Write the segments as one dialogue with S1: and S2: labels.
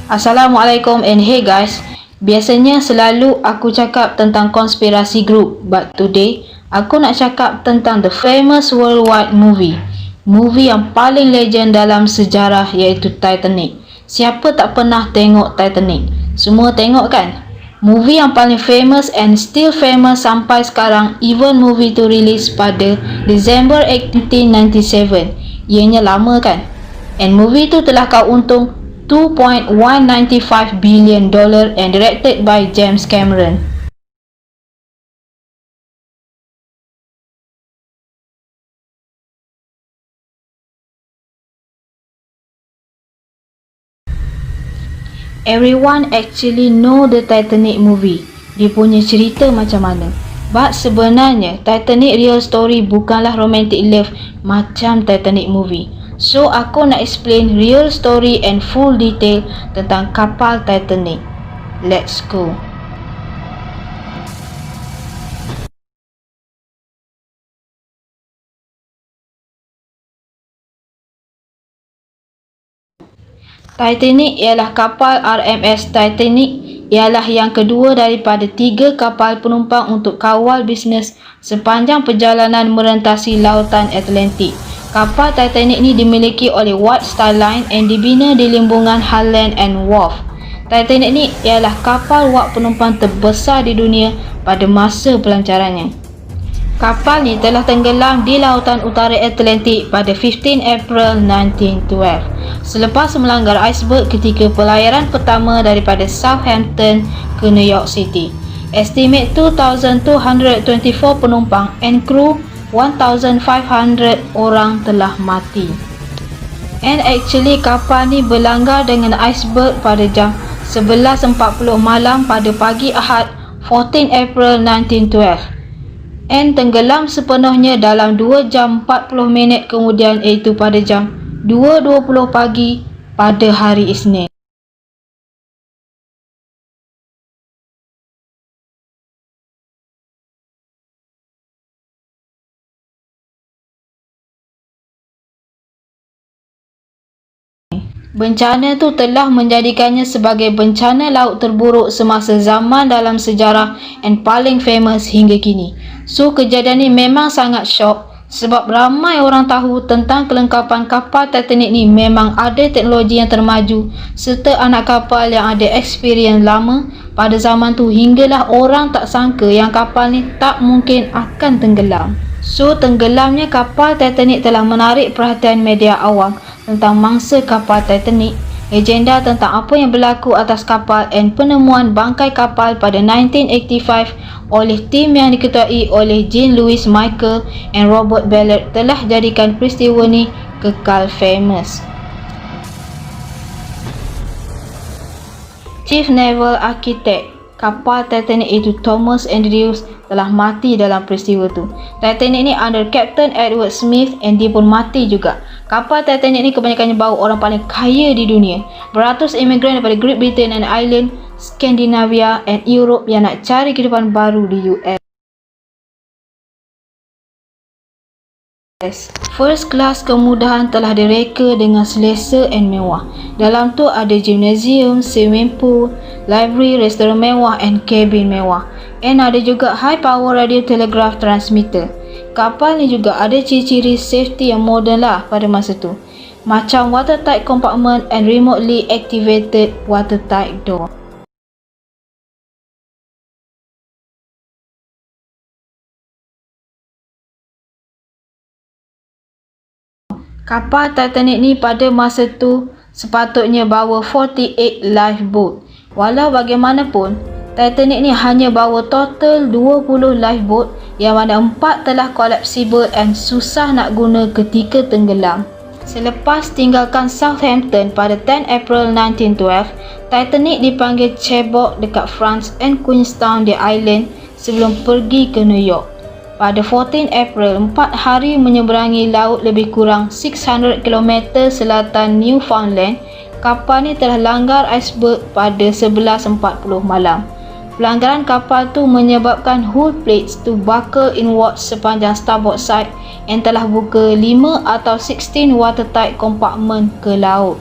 S1: Assalamualaikum and hey guys. Biasanya selalu aku cakap tentang konspirasi group, but today aku nak cakap tentang the famous worldwide movie. Movie yang paling legend dalam sejarah iaitu Titanic. Siapa tak pernah tengok Titanic? Semua tengok kan? Movie yang paling famous and still famous sampai sekarang, even movie tu release pada December 1897. Ianya lama kan? And movie tu telah kau untung $2.195 billion and directed by James Cameron. Everyone actually know the Titanic movie. Dia punya cerita macam mana. But sebenarnya Titanic real story bukanlah romantic love macam Titanic movie. So aku nak explain real story and full detail tentang kapal Titanic. Let's go. Titanic ialah kapal RMS Titanic ialah yang kedua daripada 3 kapal penumpang untuk kawal bisnes sepanjang perjalanan merentasi lautan Atlantik. Kapal Titanic ni dimiliki oleh White Star Line and dibina di limbungan Hull Land and Wharf. Titanic ni ialah kapal wak penumpang terbesar di dunia pada masa pelancarannya. Kapal ni telah tenggelam di lautan utara Atlantik pada 15 April 1912 selepas melanggar iceberg ketika pelayaran pertama daripada Southampton ke New York City. Estimate 2,224 penumpang and crew 1,500 orang telah mati. And actually kapal ni berlanggar dengan iceberg pada jam 11.40 malam pada pagi Ahad 14 April 1912 and tenggelam sepenuhnya dalam 2 jam 40 minit kemudian, iaitu pada jam 2.20 pagi pada hari Isnin. Bencana tu telah menjadikannya sebagai bencana laut terburuk semasa zaman dalam sejarah and paling famous hingga kini. So kejadian ni memang sangat shock sebab ramai orang tahu tentang kelengkapan kapal Titanic ni memang ada teknologi yang termaju serta anak kapal yang ada experience lama pada zaman tu hinggalah orang tak sangka yang kapal ni tak mungkin akan tenggelam. So tenggelamnya kapal Titanic telah menarik perhatian media awam tentang mangsa kapal Titanic, legenda tentang apa yang berlaku atas kapal and penemuan bangkai kapal pada 1985 oleh tim yang diketuai oleh Jean-Louis Michel and Robert Ballard telah jadikan peristiwa ni kekal famous. Chief Naval Architect kapal Titanic iaitu Thomas Andrews telah mati dalam peristiwa tu. Titanic ni under Captain Edward Smith and dia pun mati juga. Kapal Titanic ni kebanyakannya bawa orang paling kaya di dunia. Beratus imigran daripada Great Britain and Ireland, Scandinavia and Europe yang nak cari kehidupan baru di US. First class kemudahan telah direka dengan selesa and mewah. Dalam tu ada gymnasium, swimming pool, library, restoran mewah and cabin mewah. And ada juga high power radio telegraph transmitter. Kapal ni juga ada ciri-ciri safety yang moden lah pada masa tu. Macam watertight compartment and remotely activated watertight door. Kapal Titanic ni pada masa tu sepatutnya bawa 48 lifeboat. Walau bagaimanapun, Titanic ni hanya bawa total 20 lifeboat yang mana 4 telah collapsible and susah nak guna ketika tenggelam. Selepas tinggalkan Southampton pada 10 April 1912, Titanic dipanggil Cherbourg dekat France and Queenstown di Ireland sebelum pergi ke New York. Pada 14 April, 4 hari menyeberangi laut lebih kurang 600 km selatan Newfoundland, kapal ni telah langgar iceberg pada 11.40 malam. Pelanggaran kapal tu menyebabkan hull plates to buckle inwards sepanjang starboard side yang telah buka 5 atau 16 watertight compartment ke laut.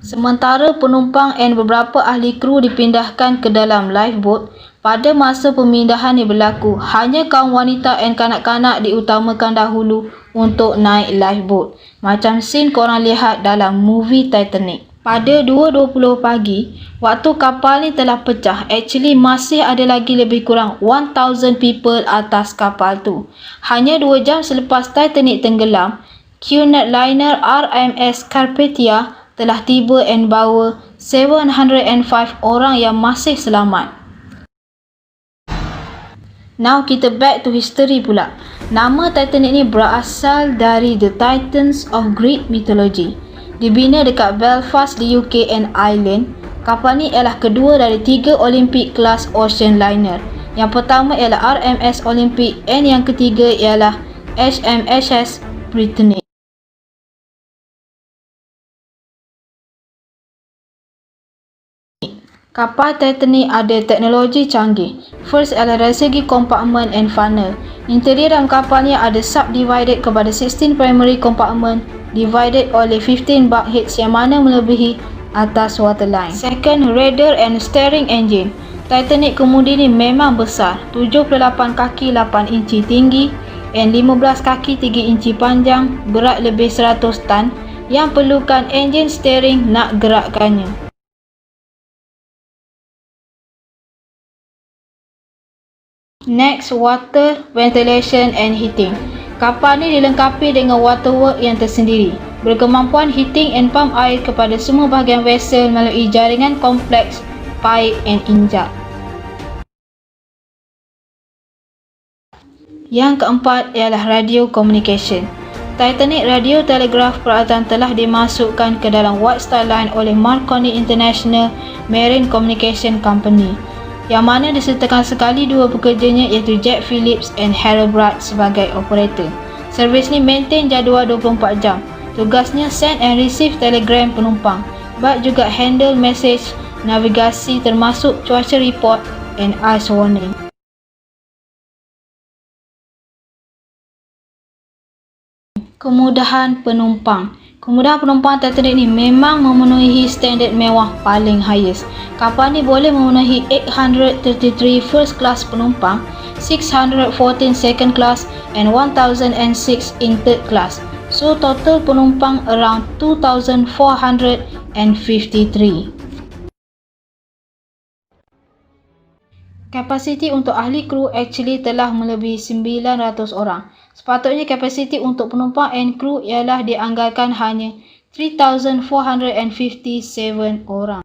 S1: Sementara penumpang dan beberapa ahli kru dipindahkan ke dalam lifeboat, pada masa pemindahan yang berlaku, hanya kaum wanita dan kanak-kanak diutamakan dahulu untuk naik lifeboat, macam scene korang lihat dalam movie Titanic. Pada 2.20 pagi, waktu kapal ni telah pecah, actually masih ada lagi lebih kurang 1000 people atas kapal tu. Hanya 2 jam selepas Titanic tenggelam, Cunard liner RMS Carpathia telah tiba dan bawa 705 orang yang masih selamat. Now kita back to history pula. Nama Titanic ni berasal dari The Titans of Greek mythology. Dibina dekat Belfast di UK and Ireland. Kapal ni ialah kedua dari 3 Olympic class ocean liner. Yang pertama ialah RMS Olympic and yang ketiga ialah HMSS Britannic. Kapal Titanic ada teknologi canggih. First adalah dari segi compartment and funnel. Interior dalam kapal ni ada subdivided kepada 16 primary compartment divided oleh 15 bulkheads yang mana melebihi atas waterline. Second, radar and steering engine. Titanic kemudi ni memang besar, 78 kaki 8 inci tinggi dan 15 kaki 3 inci panjang, berat lebih 100 tan yang perlukan engine steering nak gerakkannya. Next, water, ventilation and heating. Kapal ni dilengkapi dengan waterwork yang tersendiri, berkemampuan heating and pump air kepada semua bahagian vessel melalui jaringan kompleks, pipe and injak. Yang keempat ialah radio communication. Titanic Radio Telegraph peralatan telah dimasukkan ke dalam White Star Line oleh Marconi International Marine Communication Company, yang mana disertakan sekali dua pekerjanya iaitu Jack Phillips dan Harold Brad sebagai operator. Servis ni maintain jadual 24 jam. Tugasnya send and receive telegram penumpang, but juga handle message navigasi termasuk cuaca report and ice warning. Kemudahan penumpang. Kemudahan penumpang Titanic ni memang memenuhi standard mewah paling highest. Kapal ni boleh memenuhi 833 first class penumpang, 614 second class and 1006 in third class. So total penumpang around 2453. Kapasiti untuk ahli kru actually telah melebihi 900 orang. Sepatutnya kapasiti untuk penumpang and kru ialah dianggarkan hanya 3,457 orang.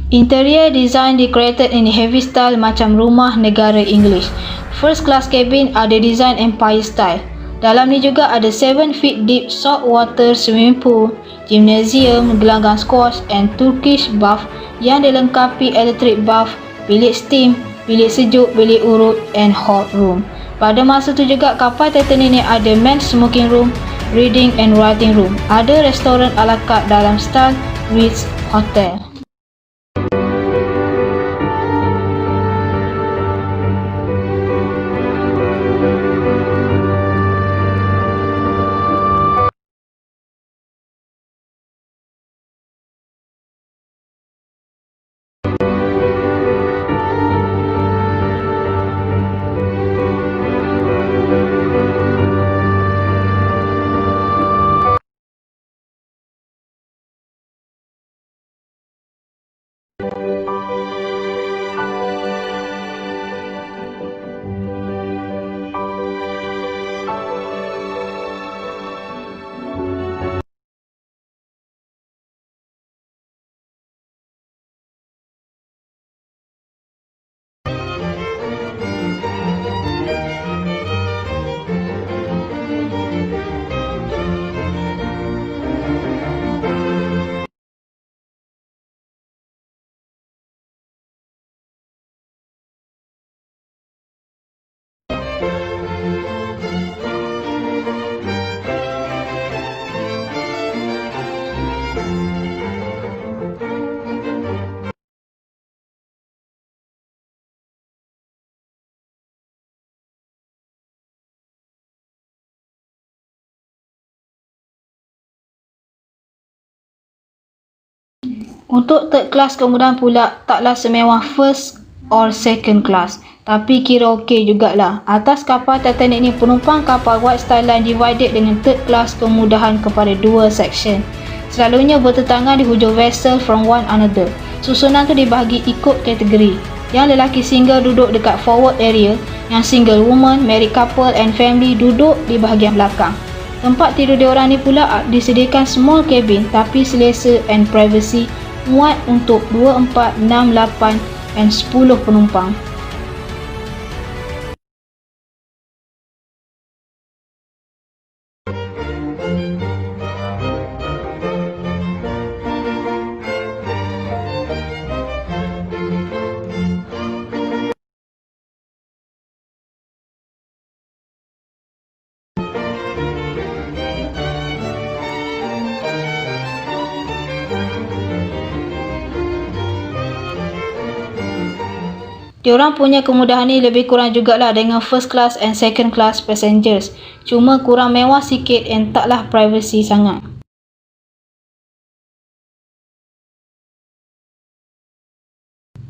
S1: Interior design created in heavy style macam rumah negara English. First class cabin ada design Empire style. Dalam ni juga ada 7 feet deep salt water swimming pool, gymnasium, gelanggang squash and Turkish bath yang dilengkapi electric bath, bilik steam, bilik sejuk, bilik urut and hot room. Pada masa tu juga kapal Titanic ni ada men's smoking room, reading and writing room. Ada restoran ala carte dalam style Ritz Hotel. Untuk third class kemudahan pula taklah semewah first or second class, tapi kira okey jugalah. Atas kapal Titanic ni, penumpang kapal White Star Line divided dengan third class kemudahan kepada dua section. Selalunya bertentangan di hujung vessel from one another. Susunan tu dibahagi ikut kategori. Yang lelaki single duduk dekat forward area, yang single woman, married couple and family duduk di bahagian belakang. Tempat tidur diorang ni pula disediakan small cabin tapi selesa and privacy, muat untuk 2, 4, 6, 8 dan 10 penumpang. Diorang punya kemudahan ni lebih kurang jugalah dengan first class and second class passengers. Cuma kurang mewah sikit and taklah privacy sangat.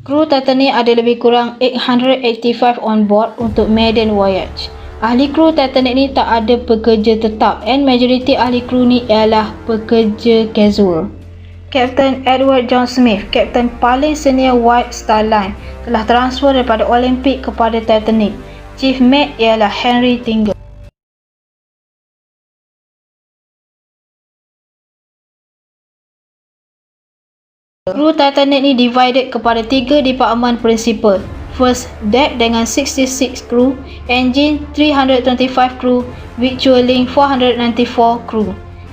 S1: Kru Titanic ada lebih kurang 885 on board untuk maiden voyage. Ahli kru Titanic ni tak ada pekerja tetap and majoriti ahli kru ni ialah pekerja casual. Captain Edward John Smith, kapten paling senior White Star Line, telah transfer daripada Olympic kepada Titanic. Chief Mate ialah Henry Tingle. Kru Titanic ni divided kepada 3 department principal. First deck dengan 66 kru, engine 325 kru, victualling 494 kru.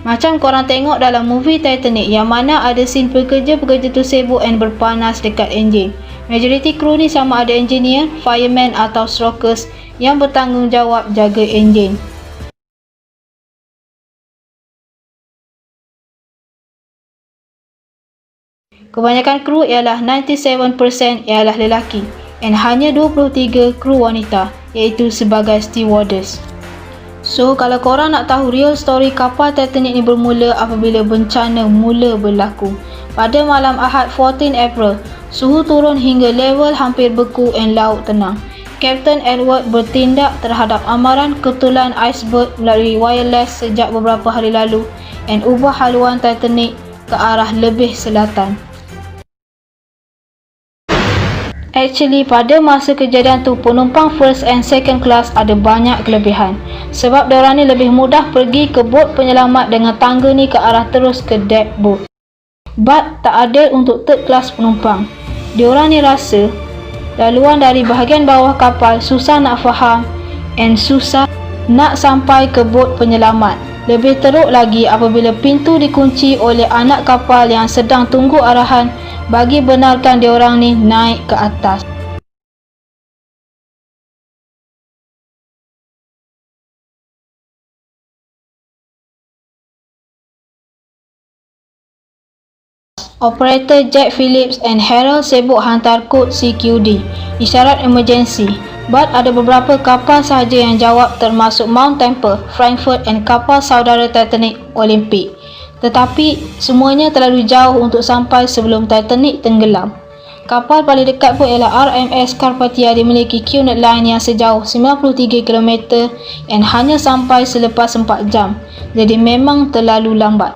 S1: Macam korang tengok dalam movie Titanic yang mana ada scene pekerja-pekerja tu sibuk and berpanas dekat enjin. Majoriti kru ni sama ada engineer, fireman atau strokers yang bertanggungjawab jaga enjin. Kebanyakan kru ialah 97% ialah lelaki and hanya 23 kru wanita, iaitu sebagai stewardess. So, kalau korang nak tahu real story kapal Titanic ni bermula apabila bencana mula berlaku. Pada malam Ahad 14 April, suhu turun hingga level hampir beku dan laut tenang. Kapten Edward bertindak terhadap amaran ketulan iceberg melalui wireless sejak beberapa hari lalu dan ubah haluan Titanic ke arah lebih selatan. Actually, pada masa kejadian tu, penumpang first and second class ada banyak kelebihan. Sebab diorang ni lebih mudah pergi ke bot penyelamat dengan tangga ni ke arah terus ke deck boat. But tak adil untuk third class penumpang. Diorang ni rasa laluan dari bahagian bawah kapal susah nak faham and susah nak sampai ke bot penyelamat. Lebih teruk lagi apabila pintu dikunci oleh anak kapal yang sedang tunggu arahan bagi benarkan diorang ni naik ke atas. Operator Jack Phillips and Harold sibuk hantar kod CQD, isyarat emergency. But ada beberapa kapal sahaja yang jawab, termasuk Mount Temple, Frankfurt and kapal saudara Titanic Olympic. Tetapi semuanya terlalu jauh untuk sampai sebelum Titanic tenggelam. Kapal paling dekat pun ialah RMS Carpathia dimiliki QNet Line yang sejauh 93 km dan hanya sampai selepas 4 jam. Jadi memang terlalu lambat.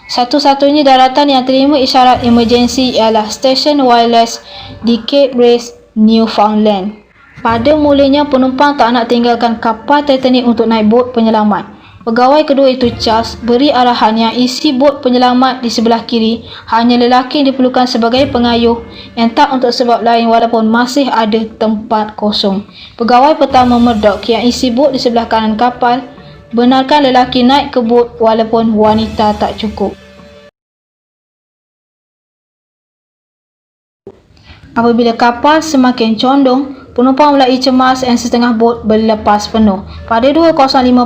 S1: Satu-satunya daratan yang terima isyarat emergency ialah stesen wireless di Cape Race, Newfoundland. Pada mulanya penumpang tak nak tinggalkan kapal Titanic untuk naik bot penyelamat. Pegawai kedua itu Charles beri arahan yang isi bot penyelamat di sebelah kiri hanya lelaki yang diperlukan sebagai pengayuh yang tak untuk sebab lain walaupun masih ada tempat kosong. Pegawai pertama Murdoch yang isi bot di sebelah kanan kapal benarkan lelaki naik ke bot walaupun wanita tak cukup. Apabila kapal semakin condong, penumpang mulai cemas dan setengah bot berlepas penuh. Pada 2.05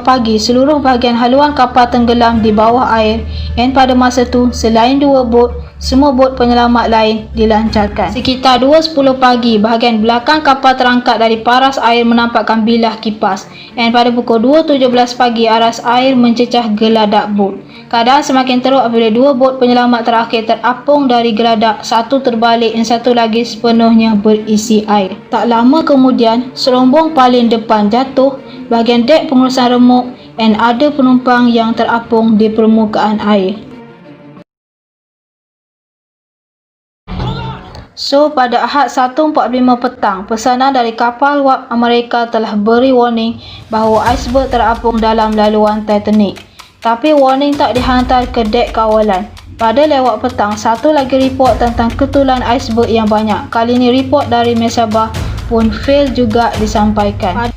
S1: pagi, seluruh bahagian haluan kapal tenggelam di bawah air dan pada masa itu, selain 2 bot, semua bot penyelamat lain dilancarkan. Sekitar 2.10 pagi, bahagian belakang kapal terangkat dari paras air menampakkan bilah kipas dan pada pukul 2.17 pagi, aras air mencecah geladak bot. Keadaan semakin teruk apabila 2 bot penyelamat terakhir terapung dari geladak, satu terbalik dan satu lagi sepenuhnya berisi air. Tak lama kemudian, serombong paling depan jatuh, bahagian dek pengurusan remuk dan ada penumpang yang terapung di permukaan air. So, pada Ahad 1.45 petang, pesanan dari kapal wap Amerika telah beri warning bahawa iceberg terapung dalam laluan Titanic. Tapi warning tak dihantar ke dek kawalan. Pada lewat petang, satu lagi report tentang ketulan iceberg yang banyak. Kali ini report dari Mesabah pun fail juga disampaikan.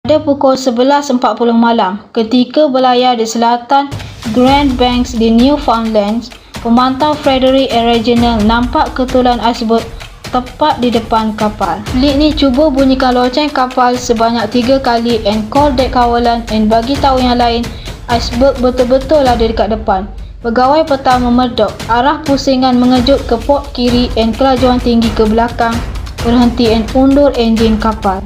S1: Pada pukul 11.40 malam, ketika berlayar di selatan Grand Banks di Newfoundland, pemantau Frederick and Reginald nampak ketulan iceberg tepat di depan kapal. Fleet ni cuba bunyikan loceng kapal sebanyak 3 kali and call dek kawalan and bagi tahu yang lain iceberg betul-betul ada dekat depan. Pegawai petang memedok, arah pusingan mengejut ke port kiri and kelajuan tinggi ke belakang, berhenti and undur enjin kapal.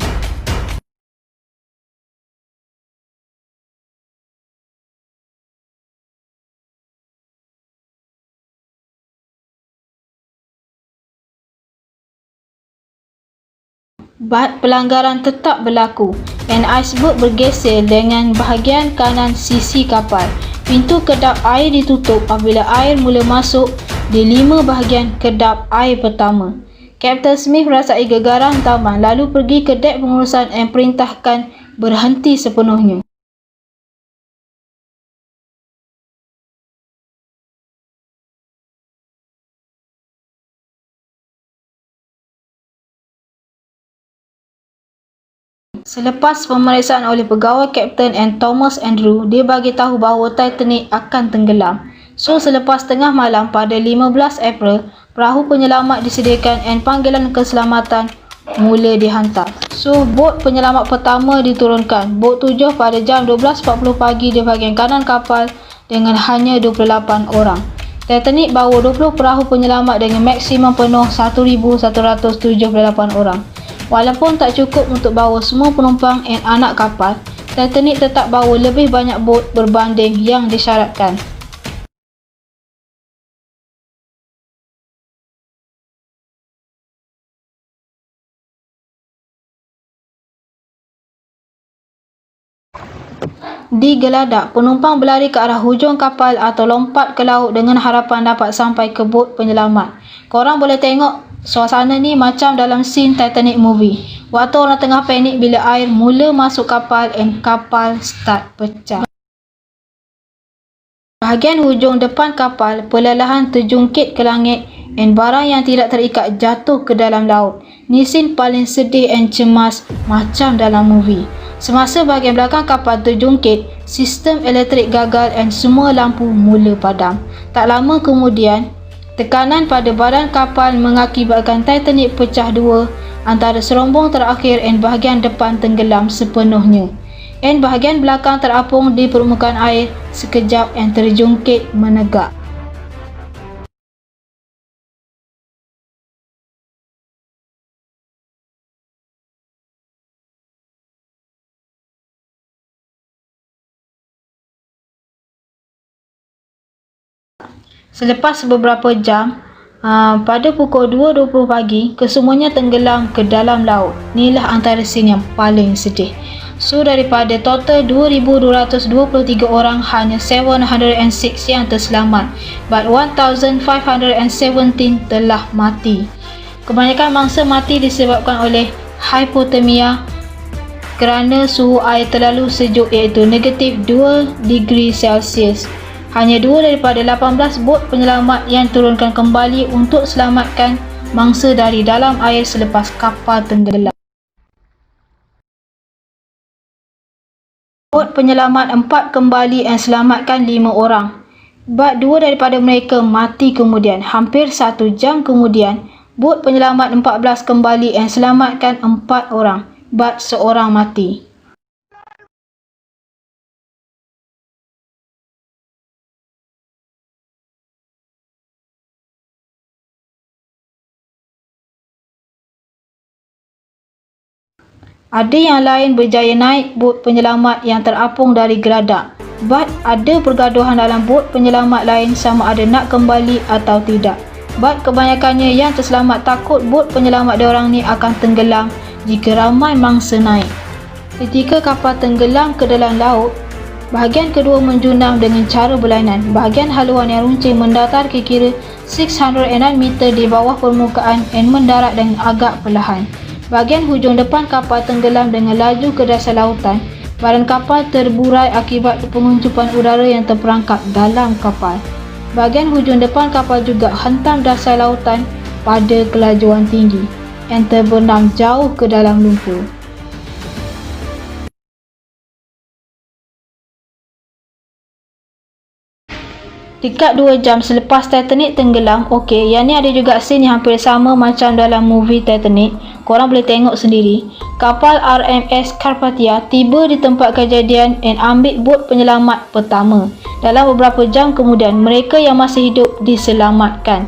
S1: Bat pelanggaran tetap berlaku dan iceberg bergeser dengan bahagian kanan sisi kapal. Pintu kedap air ditutup apabila air mula masuk di 5 bahagian kedap air pertama. Kapten Smith rasai gegaran taman lalu pergi ke dek pengurusan dan perintahkan berhenti sepenuhnya. Selepas pemeriksaan oleh pegawai Kapten and Thomas Andrew, dia bagi tahu bahawa Titanic akan tenggelam. So, selepas tengah malam pada 15 April, perahu penyelamat disediakan dan panggilan keselamatan mula dihantar. So, bot penyelamat pertama diturunkan. Bot 7 pada jam 12.40 pagi di bahagian kanan kapal dengan hanya 28 orang. Titanic bawa 20 perahu penyelamat dengan maksimum penuh 1,178 orang. Walaupun tak cukup untuk bawa semua penumpang dan anak kapal, Titanic tetap bawa lebih banyak bot berbanding yang disyaratkan. Di geladak, penumpang berlari ke arah hujung kapal atau lompat ke laut dengan harapan dapat sampai ke bot penyelamat. Korang boleh tengok suasana ni macam dalam scene Titanic movie. Waktu orang tengah panik bila air mula masuk kapal dan kapal start pecah. Bahagian hujung depan kapal perlahan terjungkit ke langit dan barang yang tidak terikat jatuh ke dalam laut. Ni scene paling sedih dan cemas macam dalam movie. Semasa bahagian belakang kapal terjungkit, sistem elektrik gagal dan semua lampu mula padam. Tak lama kemudian, tekanan pada badan kapal mengakibatkan Titanic pecah dua antara serombong terakhir dan bahagian depan tenggelam sepenuhnya. Dan bahagian belakang terapung di permukaan air sekejap dan terjungkit menegak. Selepas beberapa jam, pada pukul 2.20 pagi, kesemuanya tenggelam ke dalam laut. Inilah antara scene yang paling sedih. So, daripada total 2,223 orang, hanya 706 yang terselamat. But 1,517 telah mati. Kebanyakan mangsa mati disebabkan oleh hypothermia kerana suhu air terlalu sejuk iaitu -2°C. Hanya 2 daripada 18 bot penyelamat yang turunkan kembali untuk selamatkan mangsa dari dalam air selepas kapal tenggelam. penyelamat 4 kembali dan selamatkan 5 orang. But 2 daripada mereka mati kemudian. Hampir 1 jam kemudian, bot penyelamat 14 kembali dan selamatkan 4 orang. But seorang mati. Ada yang lain berjaya naik bot penyelamat yang terapung dari geladak. But ada pergaduhan dalam bot penyelamat lain sama ada nak kembali atau tidak. But kebanyakannya yang terselamat takut bot penyelamat diorang ni akan tenggelam jika ramai mangsa naik. Ketika kapal tenggelam ke dalam laut, bahagian kedua menjunam dengan cara berlainan. Bahagian haluan yang runcing mendatar kira-kira 609 meter di bawah permukaan dan mendarat dengan agak perlahan. Bahagian hujung depan kapal tenggelam dengan laju ke dasar lautan. Badan kapal terburai akibat penguncupan udara yang terperangkap dalam kapal. Bahagian hujung depan kapal juga hentam dasar lautan pada kelajuan tinggi yang terbenam jauh ke dalam lumpur. Dekat 2 jam selepas Titanic tenggelam, okey, yang ni ada juga scene yang hampir sama macam dalam movie Titanic. Korang boleh tengok sendiri. Kapal RMS Carpathia tiba di tempat kejadian dan ambil bot penyelamat pertama. Dalam beberapa jam kemudian, mereka yang masih hidup diselamatkan.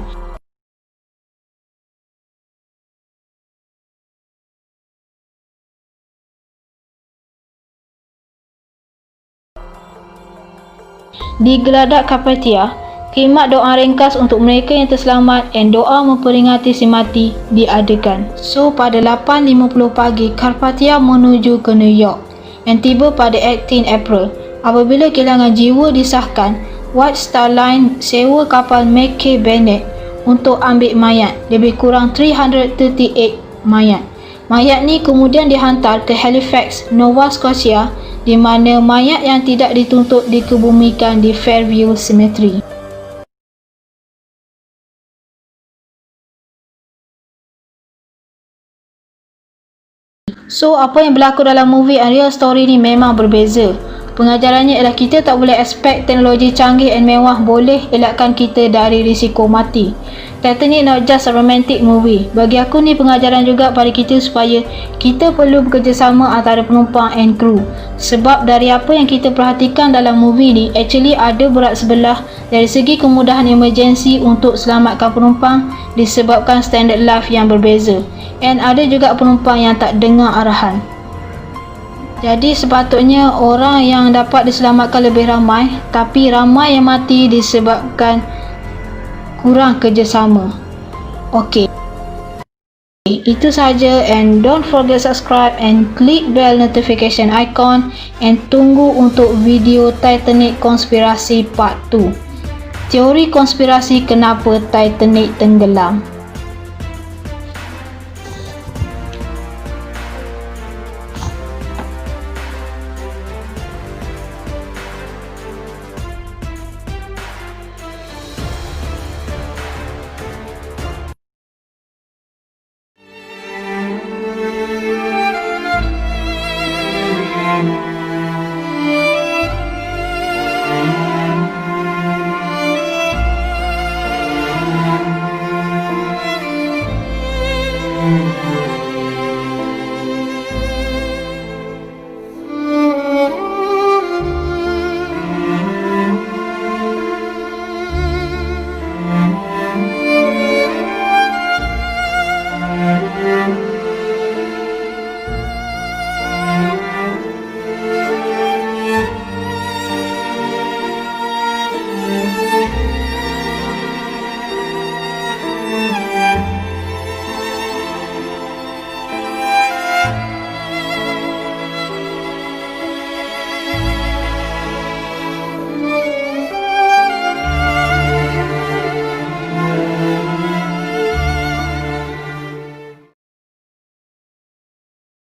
S1: Di geladak Carpathia, khidmat doa ringkas untuk mereka yang terselamat dan doa memperingati si mati diadakan. So pada 8.50 pagi, Carpathia menuju ke New York yang tiba pada 18 April. Apabila kehilangan jiwa disahkan, White Star Line sewa kapal Mackay Bennett untuk ambil mayat, lebih kurang 338 mayat. Mayat ni kemudian dihantar ke Halifax, Nova Scotia, di mana mayat yang tidak dituntut dikebumikan di Fairview Cemetery. So, apa yang berlaku dalam movie and real story ni memang berbeza. Pengajarannya ialah kita tak boleh expect teknologi canggih dan mewah boleh elakkan kita dari risiko mati. Titanic not just a romantic movie. Bagi aku ni pengajaran juga pada kita supaya kita perlu bekerjasama antara penumpang and kru. Sebab dari apa yang kita perhatikan dalam movie ni, actually ada berat sebelah dari segi kemudahan emergency untuk selamatkan penumpang disebabkan standard life yang berbeza. And ada juga penumpang yang tak dengar arahan. Jadi sepatutnya orang yang dapat diselamatkan lebih ramai, tapi ramai yang mati disebabkan kurang kerjasama. Okey, itu saja, and don't forget subscribe and click bell notification icon and tunggu untuk video Titanic konspirasi part 2. Teori konspirasi kenapa Titanic tenggelam.